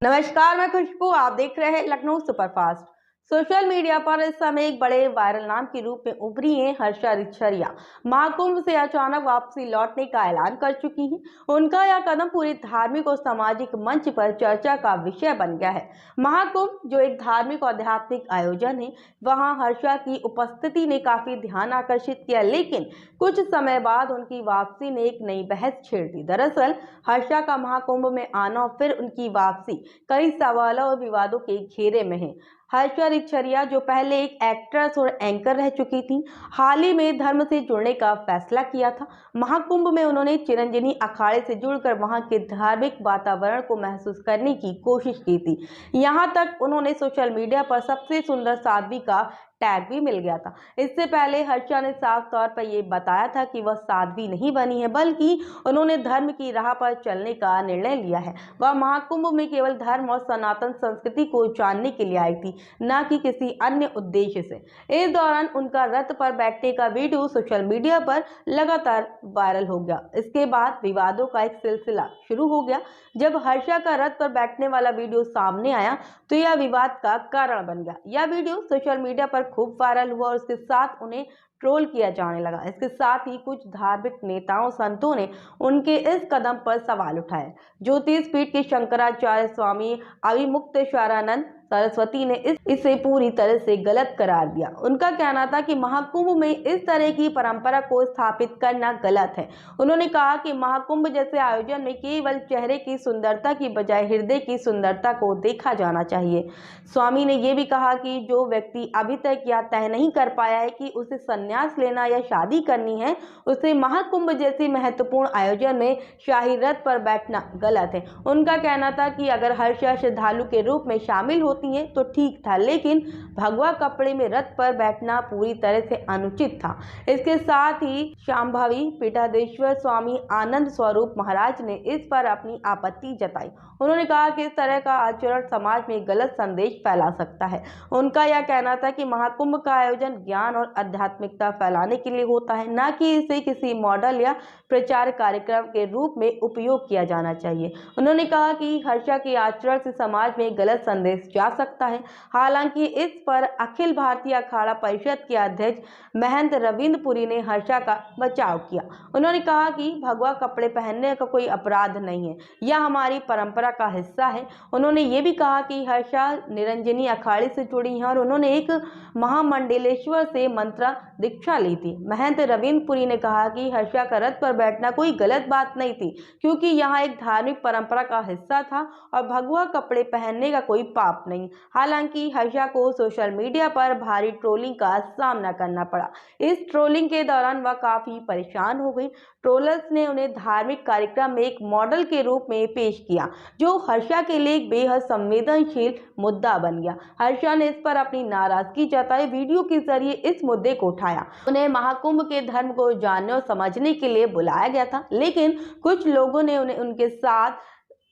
नमस्कार, मैं खुशबू। आप देख रहे हैं लखनऊ सुपरफास्ट। सोशल मीडिया पर इस समय एक बड़े वायरल नाम के रूप में उभरी हैं हर्षा रिछरिया। महाकुंभ से अचानक वापसी लौटने का ऐलान कर चुकी हैं। उनका यह कदम पूरे धार्मिक और सामाजिक मंच पर चर्चा का विषय बन गया है। महाकुंभ जो एक धार्मिक और आध्यात्मिक आयोजन है, वहां हर्षा की उपस्थिति ने काफी ध्यान आकर्षित किया, लेकिन कुछ समय बाद उनकी वापसी ने एक नई बहस छेड़ दी। दरअसल हर्षा का महाकुंभ में आना और फिर उनकी वापसी कई सवालों और विवादों के घेरे में है। हर्षा रिछरिया जो पहले एक एक्ट्रेस और एंकर रह चुकी थी, हाल ही में धर्म से जुड़ने का फैसला किया था। महाकुंभ में उन्होंने चिरंजीवी अखाड़े से जुड़कर वहां के धार्मिक वातावरण को महसूस करने की कोशिश की थी। यहां तक उन्होंने सोशल मीडिया पर सबसे सुंदर साध्वी का टैग भी मिल गया था। इससे पहले हर्षा ने साफ तौर पर यह बताया था कि वह साध्वी नहीं बनी है, बल्कि उन्होंने धर्म की राह पर चलने का निर्णय लिया है। वह महाकुंभ में केवल धर्म और सनातन संस्कृति को जानने के लिए आई थी, न कि किसी अन्य उद्देश्य से। इस दौरान उनका रथ पर बैठने का वीडियो सोशल मीडिया पर लगातार वायरल हो गया। इसके बाद विवादों का एक सिलसिला शुरू हो गया। जब हर्षा का रथ पर बैठने वाला वीडियो सामने आया तो यह विवाद का कारण बन गया। यह वीडियो सोशल मीडिया पर खूब वायरल हुआ और उसके साथ उन्हें ट्रोल किया जाने लगा। इसके साथ ही कुछ धार्मिक नेताओं संतों ने उनके इस कदम पर सवाल उठाए। ज्योतिषपीठ के शंकराचार्य स्वामी अभिमुक्तेश्वरानंद सरस्वती ने इसे पूरी तरह से गलत करार दिया। उनका कहना था कि महाकुंभ में इस तरह की परंपरा को स्थापित करना गलत है। उन्होंने कहा कि महाकुंभ जैसे आयोजन में केवल चेहरे की सुंदरता की बजाय हृदय की सुंदरता को देखा जाना चाहिए। स्वामी ने यह भी कहा कि जो व्यक्ति अभी तक यह तय नहीं कर पाया है कि उसे संन्यास लेना या शादी करनी है, उसे महाकुंभ जैसे महत्वपूर्ण आयोजन में शाही रथ पर बैठना गलत है। उनका कहना था कि अगर हर्षा श्रद्धालु के रूप में शामिल होती है तो ठीक था, लेकिन भगवा कपड़े में रथ पर बैठना पूरी तरह से अनुचित था। इसके साथ ही शांभवी पीठाधीश्वर स्वामी आनंद स्वरूप महाराज ने इस पर अपनी आपत्ति जताई। उन्होंने कहा कि इस तरह का आचरण समाज में गलत संदेश फैला सकता है। उनका यह कहना था कि महाकुंभ का आयोजन ज्ञान और आध्यात्मिकता फैलाने के लिए होता है, न कि इसे किसी मॉडल या प्रचार कार्यक्रम के रूप में उपयोग किया जाना चाहिए। उन्होंने कहा कि हर्षा के आचरण से समाज में गलत संदेश जा सकता है। हालांकि इस पर अखिल भारतीय अखाड़ा परिषद के अध्यक्ष महंत रविंद्रपुरी ने हर्षा का बचाव किया। उन्होंने कहा कि भगवा कपड़े पहनने का कोई अपराध नहीं है, यह हमारी परंपरा का हिस्सा है। उन्होंने ये भी कहा कि हर्षा निरंजनी अखाड़े से जुड़ी हैं और उन्होंने एक महामंडलेश्वर से मंत्र दीक्षा ली थी। महंत रविंद्रपुरी ने कहा कि हर्षा का रथ पर बैठना कोई गलत बात नहीं थी, क्योंकि यहाँ एक धार्मिक परंपरा का हिस्सा था और भगवा कपड़े पहनने का कोई पाप नहीं। हालांकि हर्षा को सोशल मीडिया पर भारी ट्रोलिंग का सामना करना पड़ा। इस ट्रोलिंग के दौरान वह काफी परेशान हो गई। ट्रोलर्स ने उन्हें धार्मिक कार्यक्रम में एक मॉडल के रूप में पेश किया, जो हर्षा के लिए एक बेहद संवेदनशील मुद्दा बन गया। हर्षा ने इस पर अपनी नाराजगी जताई, वीडियो के जरिए इस मुद्दे को उठाया। उन्हें महाकुंभ के धर्म को जानने और समझने के लिए बुलाया गया था, लेकिन कुछ लोगों ने उनके साथ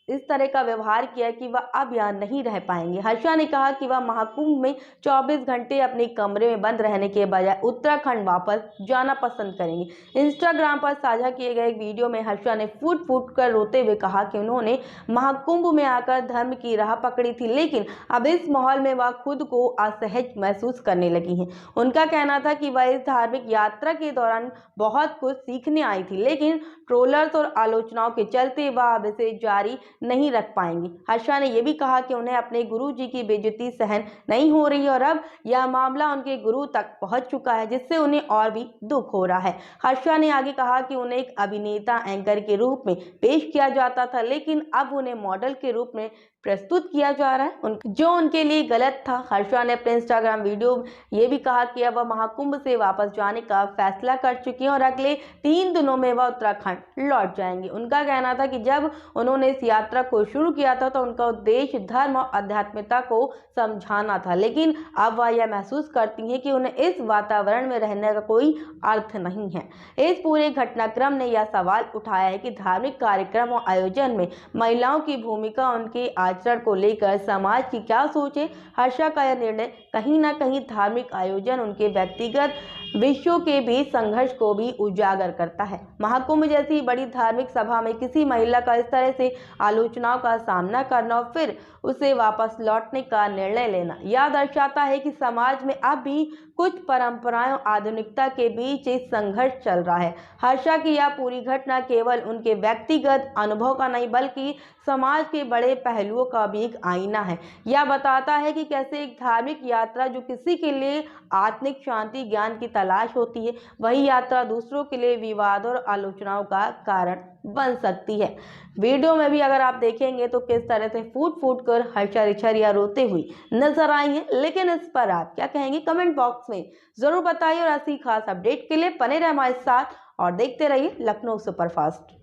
इस तरह का व्यवहार किया कि वह अब यहाँ नहीं रह पाएंगे। हर्षा ने कहा कि वह महाकुंभ में 24 घंटे अपने कमरे में बंद रहने के बजाय उत्तराखंड वापस जाना पसंद करेंगे। इंस्टाग्राम पर साझा किए गए एक वीडियो में हर्षा ने फूट फूट कर रोते हुए कहा कि उन्होंने महाकुंभ में आकर धर्म की राह पकड़ी थी, लेकिन अब इस माहौल में वह खुद को असहज महसूस करने लगी हैं। उनका कहना था कि वह इस धार्मिक यात्रा के दौरान बहुत कुछ सीखने आई थी, लेकिन ट्रोलर्स और आलोचनाओं के चलते वह अब इसे जारी नहीं रख पाएंगी। हर्षा ने यह भी कहा कि उन्हें अपने गुरु जी की बेइज्जती सहन नहीं हो रही और अब यह मामला उनके गुरु तक पहुंच चुका है, जिससे उन्हें और भी दुख हो रहा है। हर्षा ने आगे कहा कि उन्हें एक अभिनेता एंकर के रूप में पेश किया जाता था, लेकिन अब उन्हें मॉडल के रूप में प्रस्तुत किया जा रहा है, जो उनके लिए गलत था। हर्षा ने अपने इंस्टाग्राम वीडियो ये भी कहा कि अब वह महाकुंभ से वापस जाने का फैसला कर चुकी हैं और अगले 3 दिनों में वह उत्तराखंड लौट जाएंगी। उनका कहना था कि जब उन्होंने इस यात्रा को शुरू किया था तो उनका उद्देश्य धर्म और आध्यात्मिकता को समझाना था, लेकिन अब वह यह महसूस करती हैं कि उन्हें इस वातावरण में रहने का कोई अर्थ नहीं है। इस पूरे घटनाक्रम ने यह सवाल उठाया है कि धार्मिक कार्यक्रम और आयोजन में महिलाओं की भूमिका, उनके आचरण को लेकर समाज की क्या सोच है। हर्षा का यह निर्णय कहीं ना कहीं धार्मिक आयोजन, उनके व्यक्तिगत विश्व के बीच संघर्ष को भी उजागर करता है। महाकुंभ जैसी बड़ी धार्मिक सभा में किसी महिला का इस तरह से आलोचनाओं का सामना करना और फिर उसे वापस लौटने का निर्णय लेना यह दर्शाता है कि समाज में अब भी कुछ परंपराएं और आधुनिकता के बीच एक संघर्ष चल रहा है। हर्षा की यह पूरी घटना केवल उनके व्यक्तिगत अनुभव का नहीं बल्कि समाज के बड़े पहलुओं का भी एक आईना है। यह बताता है कि कैसे एक धार्मिक यात्रा जो किसी के लिए आत्मिक शांति ज्ञान की तलाश होती है, वही यात्रा दूसरों के लिए विवाद और आलोचनाओं का कारण बन सकती है। वीडियो में भी अगर आप देखेंगे तो किस तरह से फूट फूट कर हर्षा रिछरिया रोते हुई नजर आई है, लेकिन इस पर आप क्या कहेंगे कमेंट बॉक्स में जरूर बताइए और ऐसी खास अपडेट के लिए बने रहे हमारे साथ और देखते रहिए लखनऊ सुपरफास्ट।